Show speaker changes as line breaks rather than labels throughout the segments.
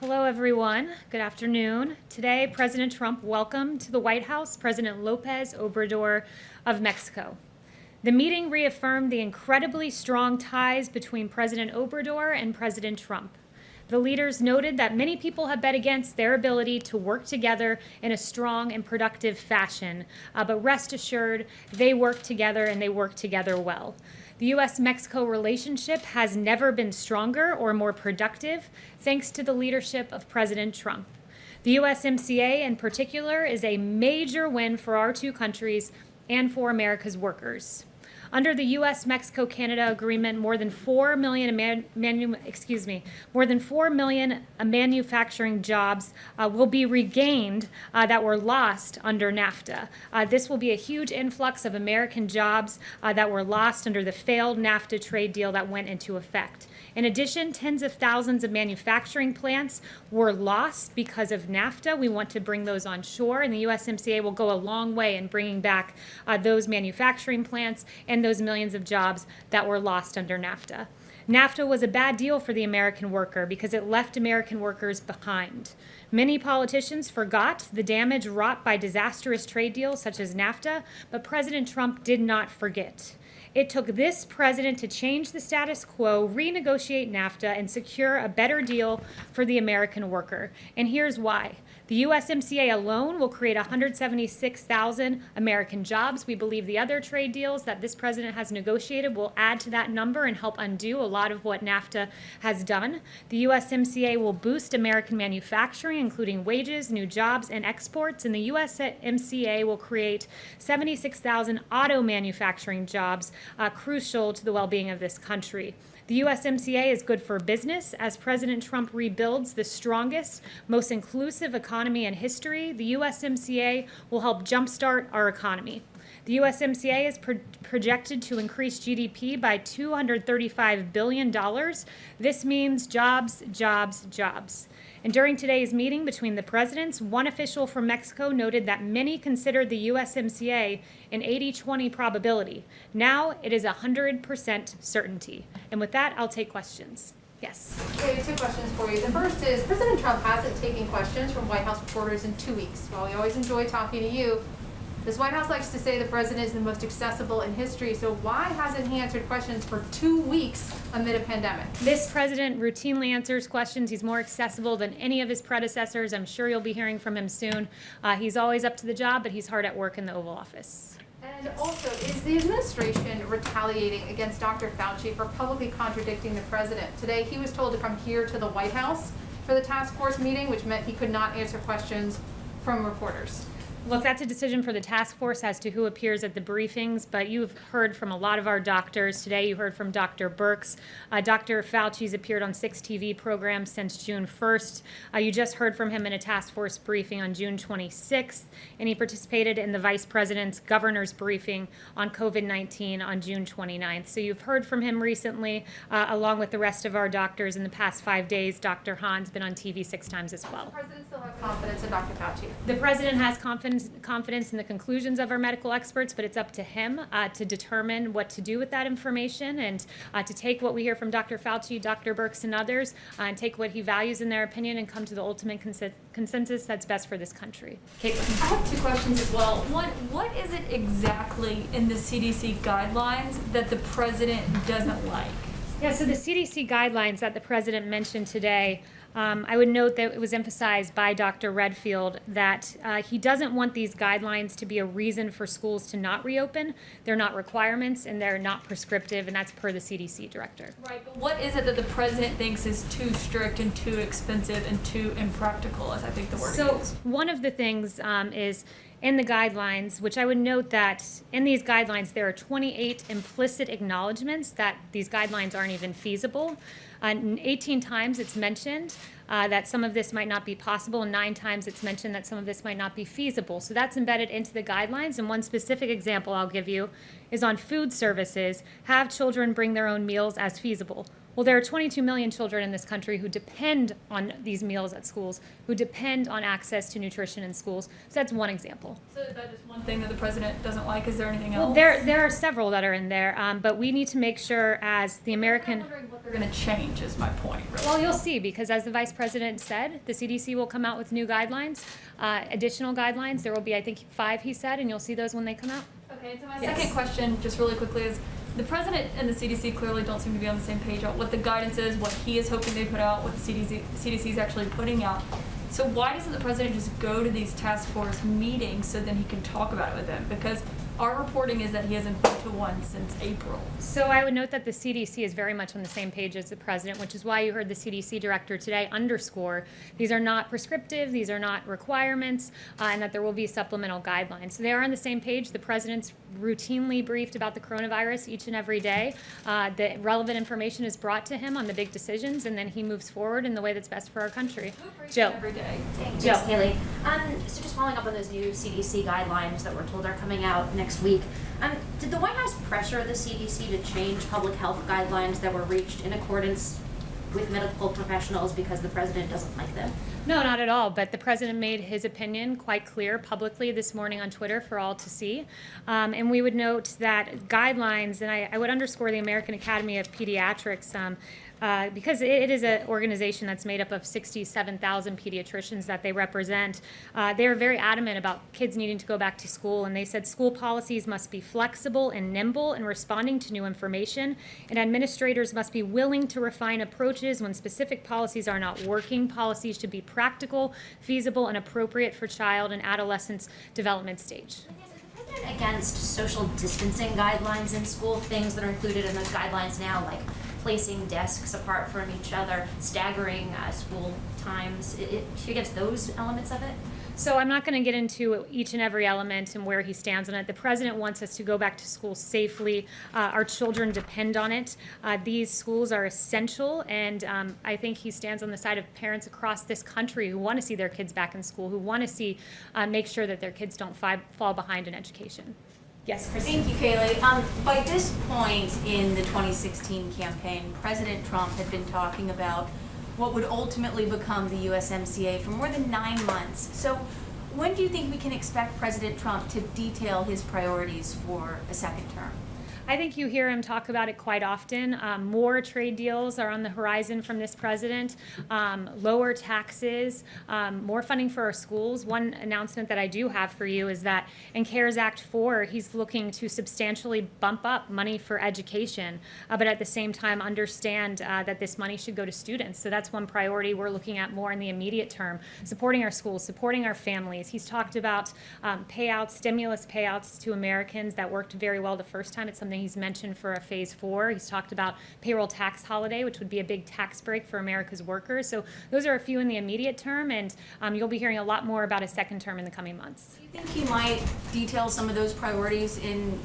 Hello, everyone. Good afternoon. Today, President Trump welcomed to the White House President López Obrador of Mexico. The meeting reaffirmed the incredibly strong ties between President Obrador and President Trump. The leaders noted that many people have bet against their ability to work together in a strong and productive fashion, but rest assured, they work together and they work together well. The U.S.-Mexico relationship has never been stronger or more productive, thanks to the leadership of President Trump. The USMCA, in particular, is a major win for our two countries and for America's workers. Under the U.S.-Mexico-Canada agreement, more than 4 million manufacturing jobs will be regained that were lost under NAFTA. This will be a huge influx of American jobs that were lost under the failed NAFTA trade deal that went into effect. In addition, tens of thousands of manufacturing plants were lost because of NAFTA. We want to bring those on shore, and the USMCA will go a long way in bringing back those manufacturing plants and those millions of jobs that were lost under NAFTA. NAFTA was a bad deal for the American worker because it left American workers behind. Many politicians forgot the damage wrought by disastrous trade deals such as NAFTA, but President Trump did not forget. It took this president to change the status quo, renegotiate NAFTA, and secure a better deal for the American worker. And here's why. The USMCA alone will create 176,000 American jobs. We believe the other trade deals that this president has negotiated will add to that number and help undo a lot of what NAFTA has done. The USMCA will boost American manufacturing, including wages, new jobs, and exports. And the USMCA will create 76,000 auto manufacturing jobs, crucial to the well-being of this country. The USMCA is good for business. As President Trump rebuilds the strongest, most inclusive economy in history, the USMCA will help jumpstart our economy. The USMCA is projected to increase GDP by $235 billion. This means jobs, jobs, jobs. And during today's meeting between the presidents, one official from Mexico noted that many considered the USMCA an 80-20 probability. Now it is 100% certainty. And with that, I'll take questions. Yes.
Okay, two questions for you. The first is, President Trump hasn't taken questions from White House reporters in 2 weeks. While we always enjoy talking to you, this White House likes to say the president is the most accessible in history, so why hasn't he answered questions for 2 weeks amid a pandemic?
This president routinely answers questions. He's more accessible than any of his predecessors. I'm sure you'll be hearing from him soon. He's always up to the job, but he's hard at work in the Oval Office.
And also, is the administration retaliating against Dr. Fauci for publicly contradicting the president? Today, he was told to come here to the White House for the task force meeting, which meant he could not answer questions from reporters.
Look, that's a decision for the task force as to who appears at the briefings, but you've heard from a lot of our doctors. Today you heard from Dr. Birx. Dr. Fauci's appeared on 6 TV programs since June 1st. You just heard from him in a task force briefing on June 26th, and he participated in the Vice President's governor's briefing on COVID-19 on June 29th. So you've heard from him recently, along with the rest of our doctors in the past 5 days. Dr. Hahn's been on TV 6 times as well.
Does the president still have confidence in Dr. Fauci?
The president has confidence in the conclusions of our medical experts, but it's up to him to determine what to do with that information and to take what we hear from Dr. Fauci, Dr. Birx, and others, and take what he values in their opinion and come to the ultimate consensus that's best for this country.
Kayleigh. I have 2 questions as well. One, what is it exactly in the CDC guidelines that the president doesn't like?
Yeah, so the CDC guidelines that the president mentioned today, I would note that it was emphasized by Dr. Redfield that he doesn't want these guidelines to be a reason for schools to not reopen. They're not requirements and they're not prescriptive, and that's per the CDC director.
Right, but what is it that the president thinks is too strict and too expensive and too impractical, as I think the word
So
is?
one of the things is in the guidelines, which I would note that in these guidelines there are 28 implicit acknowledgments that these guidelines aren't even feasible. 18 times it's mentioned that some of this might not be possible, and 9 times it's mentioned that some of this might not be feasible. So that's embedded into the guidelines, and one specific example I'll give you is on food services. Have children bring their own meals as feasible. Well, there are 22 million children in this country who depend on these meals at schools, who depend on access to nutrition in schools. So that's one example.
So is that just one thing that the president doesn't like? Is there anything else?
Well, there are several that are in there, but we need to make sure as the American...
I'm wondering what they're going to change is my point, really.
Well, you'll see, because as the vice president said, the CDC will come out with new guidelines, additional guidelines. There will be, I think, 5, he said, and you'll see those when they come out.
Okay, so my
Yes.
second question, just really quickly, is the president and the CDC clearly don't seem to be on the same page on what the guidance is, what he is hoping they put out, what the CDC is actually putting out. So why doesn't the president just go to these task force meetings so then he can talk about it with them? Because our reporting is that he hasn't been to one since April.
So I would note that the CDC is very much on the same page as the president, which is why you heard the CDC director today underscore these are not prescriptive, these are not requirements, and that there will be supplemental guidelines. So they are on the same page. The president's routinely briefed about the coronavirus each and every day. The relevant information is brought to him on the big decisions, and then he moves forward in the way that's best for our country.
Who briefs
Jill.
him every day?
Thanks,
Jill.
Kayleigh. So just following up on those new CDC guidelines that we're told are coming out next week, did the White House pressure the CDC to change public health guidelines that were reached in accordance with medical professionals because the president doesn't like them?
No, not at all. But the president made his opinion quite clear publicly this morning on Twitter for all to see. And we would note that guidelines, and I would underscore the American Academy of Pediatrics, because it is an organization that's made up of 67,000 pediatricians that they represent. They are very adamant about kids needing to go back to school, and they said school policies must be flexible and nimble in responding to new information, and administrators must be willing to refine approaches when specific policies are not working. Policies should be practical, feasible, and appropriate for child and adolescent's development stage.
Is the president against social distancing guidelines in school, things that are included in those guidelines now, like placing desks apart from each other, staggering school times? Is she against those elements of it?
So I'm not going to get into each and every element and where he stands on it. The president wants us to go back to school safely. Our children depend on it. These schools are essential, and I think he stands on the side of parents across this country who want to see their kids back in school, who want to see make sure that their kids don't fall behind in education. Yes, Christine.
Thank you, Kayleigh. By this point in the 2016 campaign, President Trump had been talking about what would ultimately become the USMCA for more than 9 months. So when do you think we can expect President Trump to detail his priorities for a second term?
I think you hear him talk about it quite often. More trade deals are on the horizon from this president, lower taxes, more funding for our schools. One announcement that I do have for you is that in CARES Act 4, he's looking to substantially bump up money for education, but at the same time understand that this money should go to students. So that's one priority we're looking at more in the immediate term, supporting our schools, supporting our families. He's talked about payouts, stimulus payouts to Americans that worked very well the first time. It's something he's mentioned for a phase 4. He's talked about payroll tax holiday, which would be a big tax break for America's workers. So those are a few in the immediate term, and you'll be hearing a lot more about a second term in the coming months.
Do you think he might detail some of those priorities in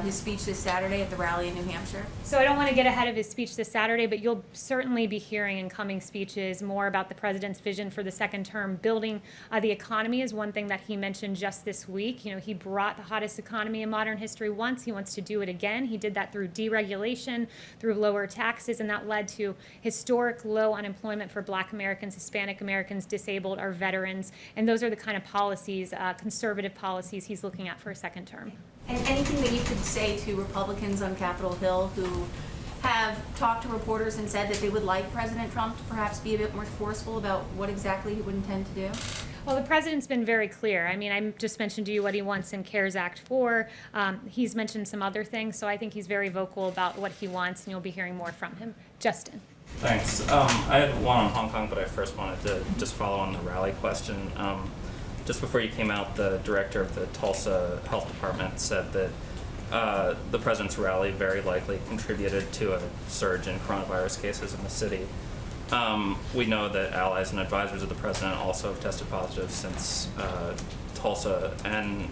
his speech this Saturday at the rally in New Hampshire?
So I don't want to get ahead of his speech this Saturday, but you'll certainly be hearing in coming speeches more about the president's vision for the second term. Building the economy is one thing that he mentioned just this week. You know, he brought the hottest economy in modern history once. He wants to do it again. He did that through deregulation, through lower taxes, and that led to historic low unemployment for Black Americans, Hispanic Americans, disabled, our veterans, and those are the kind of policies, conservative policies he's looking at for a second term.
And anything that you could say to Republicans on Capitol Hill who have talked to reporters and said that they would like President Trump to perhaps be a bit more forceful about what exactly he would intend to do?
Well, the president's been very clear. I mean, I just mentioned to you what he wants in CARES Act 4. He's mentioned some other things, so I think he's very vocal about what he wants, and you'll be hearing more from him. Justin.
Thanks. I had one on Hong Kong, but I first wanted to just follow on the rally question. Just before you came out, the director of the Tulsa Health Department said that the president's rally very likely contributed to a surge in coronavirus cases in the city. We know that allies and advisors of the president also have tested positive since Tulsa, and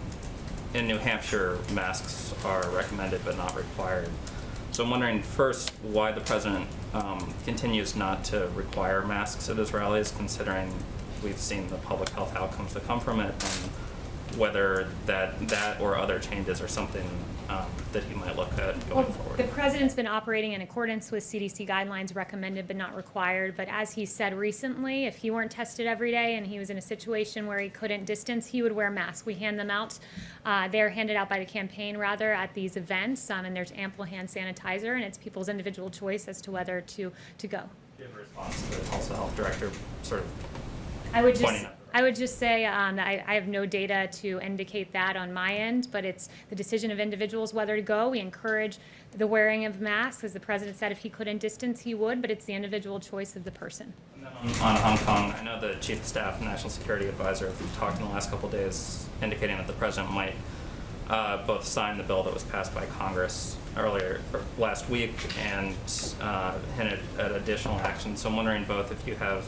in New Hampshire, masks are recommended but not required. So I'm wondering first why the president continues not to require masks at his rallies, considering we've seen the public health outcomes that come from it, and whether that or other changes are something that he might look at going forward.
The president's been operating in accordance with CDC guidelines, recommended but not required. But as he said recently, if he weren't tested every day and he was in a situation where he couldn't distance, he would wear masks. We hand them out. They're handed out by the campaign, rather, at these events, and there's ample hand sanitizer, and it's people's individual choice as to whether to go.
Do you have a response to the Tulsa Health Director sort of pointing out?
I would just say that I have no data to indicate that on my end, but it's the decision of individuals whether to go. We encourage the wearing of masks. As the president said, if he couldn't distance, he would, but it's the individual choice of the person.
And then on Hong Kong, I know the Chief of Staff and National Security Advisor have talked in the last couple of days indicating that the president might both sign the bill that was passed by Congress last week and hinted at additional action. So I'm wondering both if you have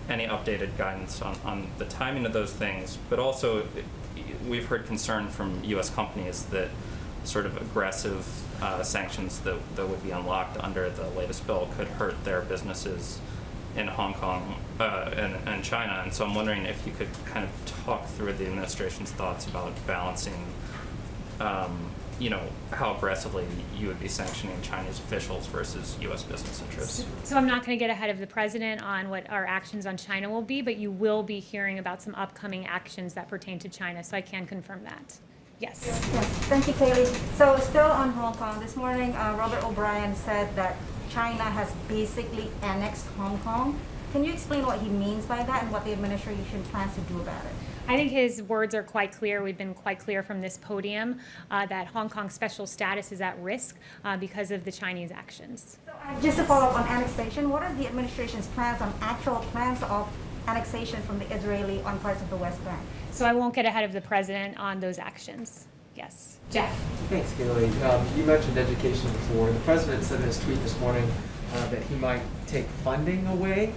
any updated guidance on the timing of those things, but also we've heard concern from U.S. companies that sort of aggressive sanctions that would be unlocked under the latest bill could hurt their businesses in Hong Kong and China. And so I'm wondering if you could kind of talk through the administration's thoughts about balancing how aggressively you would be sanctioning Chinese officials versus U.S. business interests.
So I'm not going to get ahead of the president on what our actions on China will be, but you will be hearing about some upcoming actions that pertain to China, so I can confirm that. Yes.
Yes, thank you, Kayleigh. So still on Hong Kong, this morning, Robert O'Brien said that China has basically annexed Hong Kong. Can you explain what he means by that and what the administration plans to do about it?
I think his words are quite clear. We've been quite clear from this podium that Hong Kong's special status is at risk because of the Chinese actions.
So, just to follow up on annexation, what are the administration's plans on actual plans of annexation from the Israeli on parts of the West Bank?
So I won't get ahead of the president on those actions. Yes. Jeff.
Thanks, Kayleigh. You mentioned education before. The president said in his tweet this morning that he might take funding away.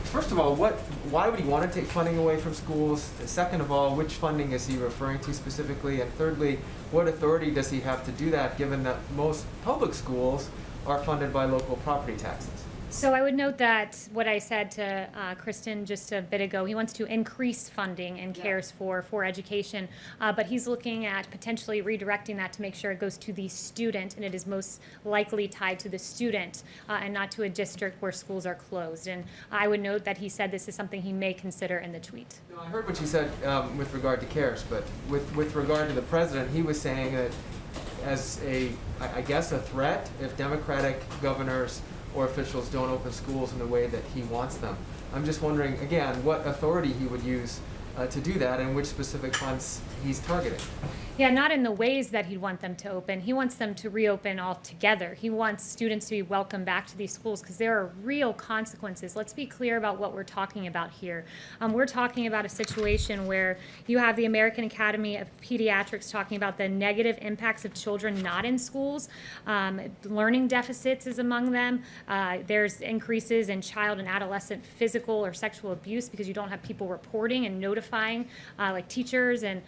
First of all, why would he want to take funding away from schools? Second of all, which funding is he referring to specifically? And thirdly, what authority does he have to do that, given that most public schools are funded by local property taxes?
So I would note that what I said to Kristen just a bit ago, he wants to increase funding and cares for education, but he's looking at potentially redirecting that to make sure it goes to the student, and it is most likely tied to the student and not to a district where schools are closed. And I would note that he said this is something he may consider in the tweet.
No, I heard what you said with regard to CARES, but with regard to the president, he was saying that as I guess a threat if Democratic governors or officials don't open schools in the way that he wants them. I'm just wondering, again, what authority he would use to do that and which specific funds he's targeting.
Yeah, not in the ways that he'd want them to open. He wants them to reopen altogether. He wants students to be welcomed back to these schools because there are real consequences. Let's be clear about what we're talking about here. We're talking about a situation where you have the American Academy of Pediatrics talking about the negative impacts of children not in schools. Learning deficits is among them. There's increases in child and adolescent physical or sexual abuse because you don't have people reporting and notifying, like teachers and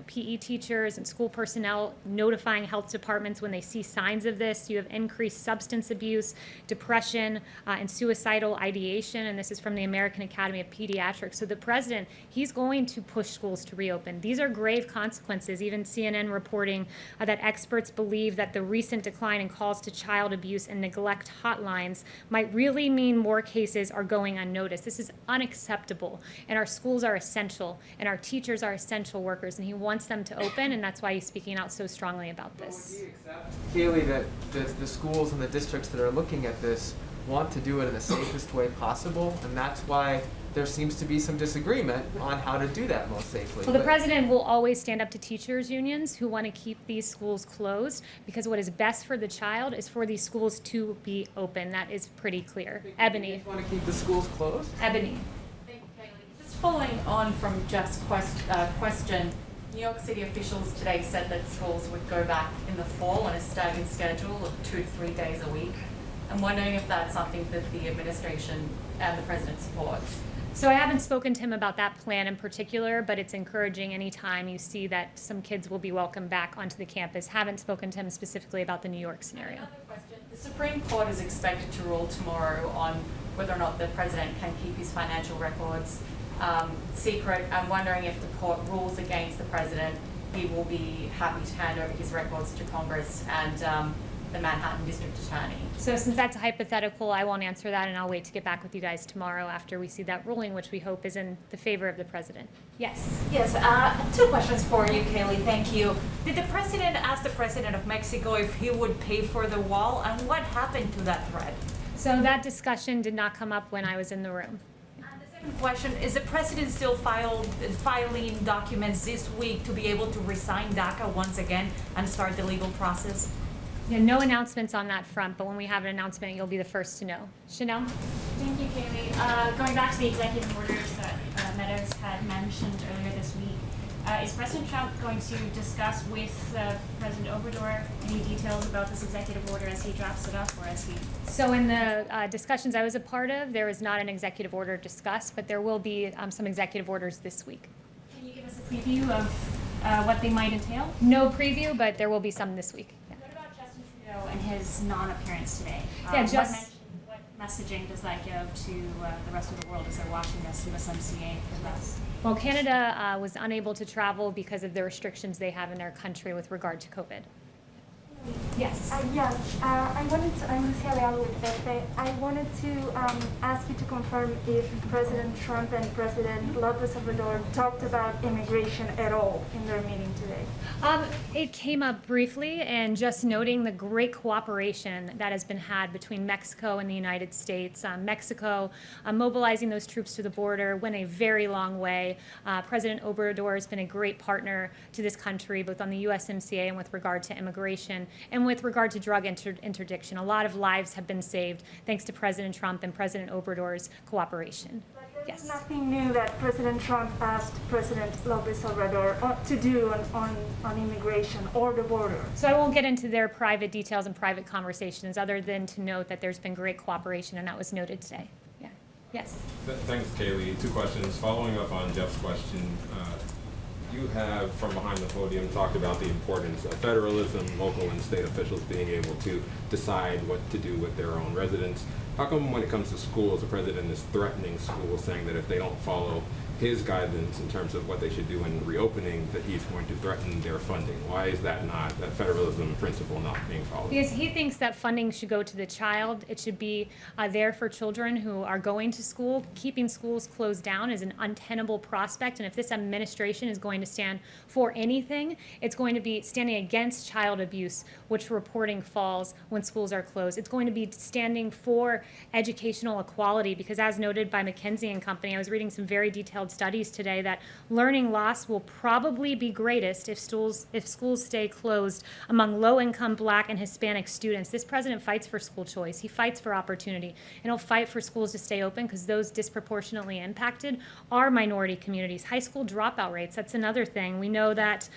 PE teachers and school personnel notifying health departments when they see signs of this. You have increased substance abuse, depression, and suicidal ideation, and this is from the American Academy of Pediatrics. So the president, he's going to push schools to reopen. These are grave consequences. Even CNN reporting that experts believe that the recent decline in calls to child abuse and neglect hotlines might really mean more cases are going unnoticed. This is unacceptable, and our schools are essential, and our teachers are essential workers, and he wants them to open, and that's why he's speaking out so strongly about this.
Would he accept, Kayleigh, that the schools and the districts that are looking at this want to do it in the safest way possible, and that's why there seems to be some disagreement on how to do that most safely?
Well, the president will always stand up to teachers' unions who want to keep these schools closed because what is best for the child is for these schools to be open. That is pretty clear. Ebony.
You want to keep the schools closed?
Ebony.
Thank you, Kayleigh. Just following on from Jeff's question, New York City officials today said that schools would go back in the fall on a staggered schedule of 2 to 3 days a week. I'm wondering if that's something that the administration and the president supports.
So I haven't spoken to him about that plan in particular, but it's encouraging anytime you see that some kids will be welcomed back onto the campus. Haven't spoken to him specifically about the New York scenario.
Another question. The Supreme Court is expected to rule tomorrow on whether or not the president can keep his financial records. secret. I'm wondering if the court rules against the president, he will be happy to hand over his records to Congress and the Manhattan District Attorney.
So since that's a hypothetical, I won't answer that, and I'll wait to get back with you guys tomorrow after we see that ruling, which we hope is in the favor of the president. Yes?
Yes, two questions for you, Kayleigh. Thank you. Did the president ask the president of Mexico if he would pay for the wall, and what happened to that threat?
So that discussion did not come up when I was in the room.
And the second question, is the president still filing documents this week to be able to resign DACA once again and start the legal process?
Yeah, no announcements on that front, but when we have an announcement, you'll be the first to know. Chanel?
Thank you, Kayleigh. Going back to the executive orders that Meadows had mentioned earlier this week, is President Trump going to discuss with President Obrador any details about this executive order as he drafts it up, or as he?
So in the discussions I was a part of, there was not an executive order discussed, but there will be some executive orders this week.
Can you give us a preview of what they might entail?
No preview, but there will be some this week. Yeah.
What about Justin Trudeau and his non-appearance today? What messaging does that give to the rest of the world as they're watching this USMCA for us?
Well, Canada was unable to travel because of the restrictions they have in their country with regard to COVID. Yes.
I wanted to, I'm Kayleigh with Factba. I wanted to ask you to confirm if President Trump and President Lopez Obrador talked about immigration at all in their meeting today.
It came up briefly, and just noting the great cooperation that has been had between Mexico and the United States. Mexico mobilizing those troops to the border went a very long way. President Obrador has been a great partner to this country, both on the USMCA and with regard to immigration, and with regard to drug interdiction. A lot of lives have been saved thanks to President Trump and President Obrador's cooperation. Yes.
Nothing new that President Trump asked President Lopez Obrador to do on immigration or the border.
So I won't get into their private details and private conversations, other than to note that there's been great cooperation, and that was noted today. Yeah. Yes.
Thanks, Kayleigh. Two questions. Following up on Jeff's question, you have, from behind the podium, talked about the importance of federalism, local and state officials being able to decide what to do with their own residents. How come when it comes to schools, the president is threatening schools, saying that if they don't follow his guidance in terms of what they should do in reopening, that he's going to threaten their funding? Why is that federalism principle not being followed?
Because he thinks that funding should go to the child. It should be there for children who are going to school. Keeping schools closed down is an untenable prospect, and if this administration is going to stand for anything, it's going to be standing against child abuse, which reporting falls when schools are closed. It's going to be standing for educational equality, because as noted by McKinsey and Company, I was reading some very detailed studies today that learning loss will probably be greatest if schools stay closed among low-income Black and Hispanic students. This president fights for school choice. He fights for opportunity, and he'll fight for schools to stay open, because those disproportionately impacted are minority communities. High school dropout rates, that's another thing. We know that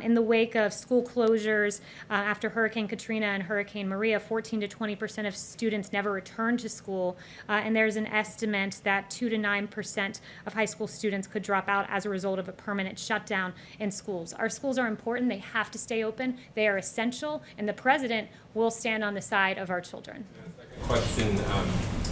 in the wake of school closures after Hurricane Katrina and Hurricane Maria, 14 to 20% of students never returned to school, and there's an estimate that 2 to 9% of high school students could drop out as a result of a permanent shutdown in schools. Our schools are important. They have to stay open. They are essential, and the president will stand on the side of our children.
Second question,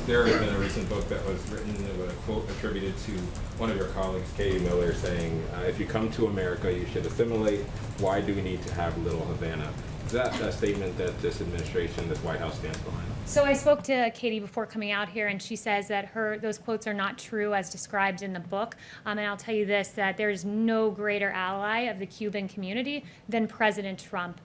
there has been a recent book that was written with a quote attributed to one of your colleagues, Katie Miller, saying, if you come to America, you should assimilate. Why do we need to have Little Havana? Is that a statement that this administration, this White House stands behind?
So I spoke to Katie before coming out here, and she says that those quotes are not true as described in the book. And I'll tell you this, that there's no greater ally of the Cuban community than President Trump.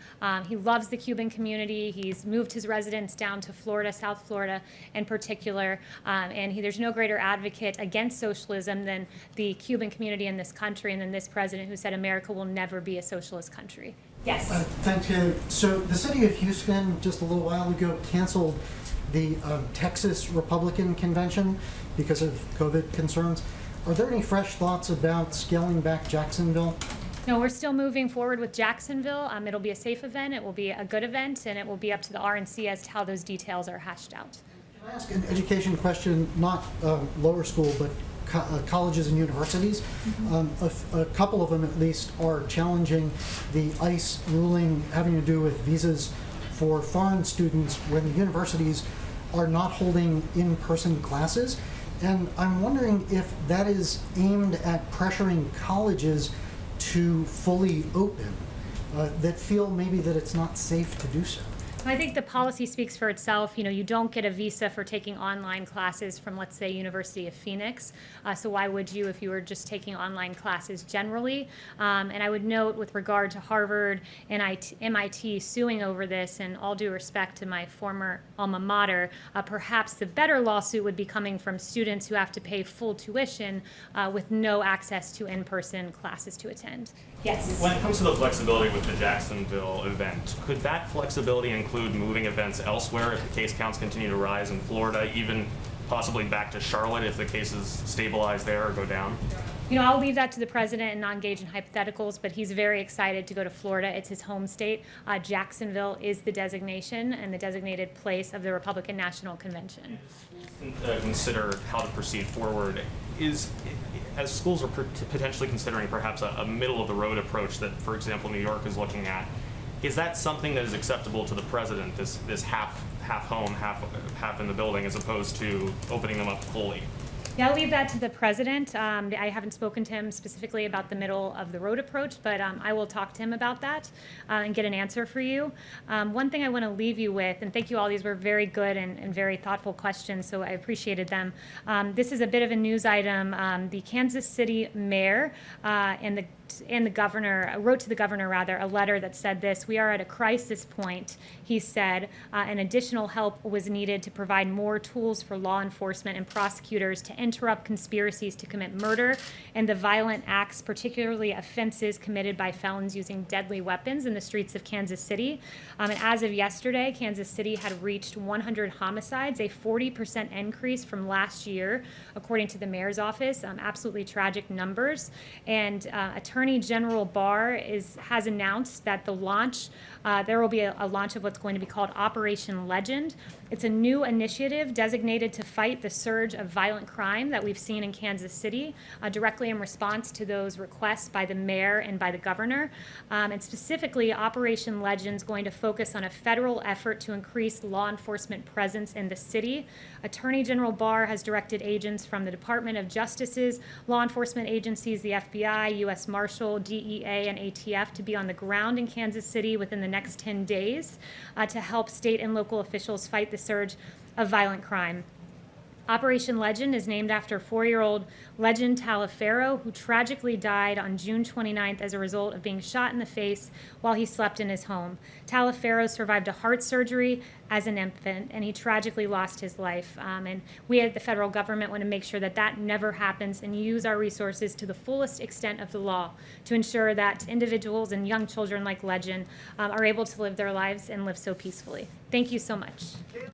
He loves the Cuban community. He's moved his residence down to Florida, South Florida in particular. And there's no greater advocate against socialism than the Cuban community in this country, and than this president who said America will never be a socialist country. Yes.
Thanks, Kayleigh. So the city of Houston just a little while ago canceled the Texas Republican convention because of COVID concerns. Are there any fresh thoughts about scaling back Jacksonville?
No, we're still moving forward with Jacksonville. It'll be a safe event, it will be a good event, and it will be up to the RNC as to how those details are hashed out.
Can I ask an education question, not lower school, but colleges and universities? A couple of them at least are challenging the ICE ruling having to do with visas for foreign students when universities are not holding in-person classes. And I'm wondering if that is aimed at pressuring colleges to fully open, that feel maybe that it's not safe to do so.
I think the policy speaks for itself. You know, you don't get a visa for taking online classes from, let's say, University of Phoenix. So why would you if you were just taking online classes generally? And I would note with regard to Harvard and MIT suing over this, and all due respect to my former alma mater, perhaps the better lawsuit would be coming from students who have to pay full tuition with no access to in-person classes to attend. Yes.
When it comes to the flexibility with the Jacksonville event, could that flexibility include moving events elsewhere if the case counts continue to rise in Florida, even possibly back to Charlotte if the cases stabilize there or go down?
You know, I'll leave that to the president and not engage in hypotheticals, but he's very excited to go to Florida. It's his home state. Jacksonville is the designation and the designated place of the Republican National Convention.
Consider how to proceed forward. As schools are potentially considering perhaps a middle-of-the-road approach that, for example, New York is looking at, is that something that is acceptable to the president, this half home, half in the building, as opposed to opening them up fully?
Yeah, I'll leave that to the president. I haven't spoken to him specifically about the middle of the road approach, but I will talk to him about that and get an answer for you. One thing I want to leave you with, and thank you all, these were very good and very thoughtful questions, so I appreciated them. This is a bit of a news item. The Kansas City mayor and the governor wrote to the governor a letter that said this: "We are at a crisis point," he said, and additional help was needed to provide more tools for law enforcement and prosecutors to interrupt conspiracies to commit murder and the violent acts, particularly offenses committed by felons using deadly weapons in the streets of Kansas City. And as of yesterday, Kansas City had reached 100 homicides, a 40% increase from last year, according to the mayor's office. Absolutely tragic numbers. And Attorney General Barr has announced that there will be a launch of what's going to be called Operation Legend. It's a new initiative designated to fight the surge of violent crime that we've seen in Kansas City, directly in response to those requests by the mayor and by the governor. And specifically, Operation Legend is going to focus on a federal effort to increase law enforcement presence in the city. Attorney General Barr has directed agents from the Department of Justice's law enforcement agencies, the FBI, U.S. Marshal, DEA, and ATF, to be on the ground in Kansas City within the next 10 days to help state and local officials fight the surge of violent crime. Operation Legend is named after 4-year-old Legend Taliaferro, who tragically died on June 29th as a result of being shot in the face while he slept in his home. Taliaferro survived a heart surgery as an infant, and he tragically lost his life. And we at the federal government want to make sure that that never happens and use our resources to the fullest extent of the law to ensure that individuals and young children like Legend are able to live their lives and live so peacefully. Thank you so much.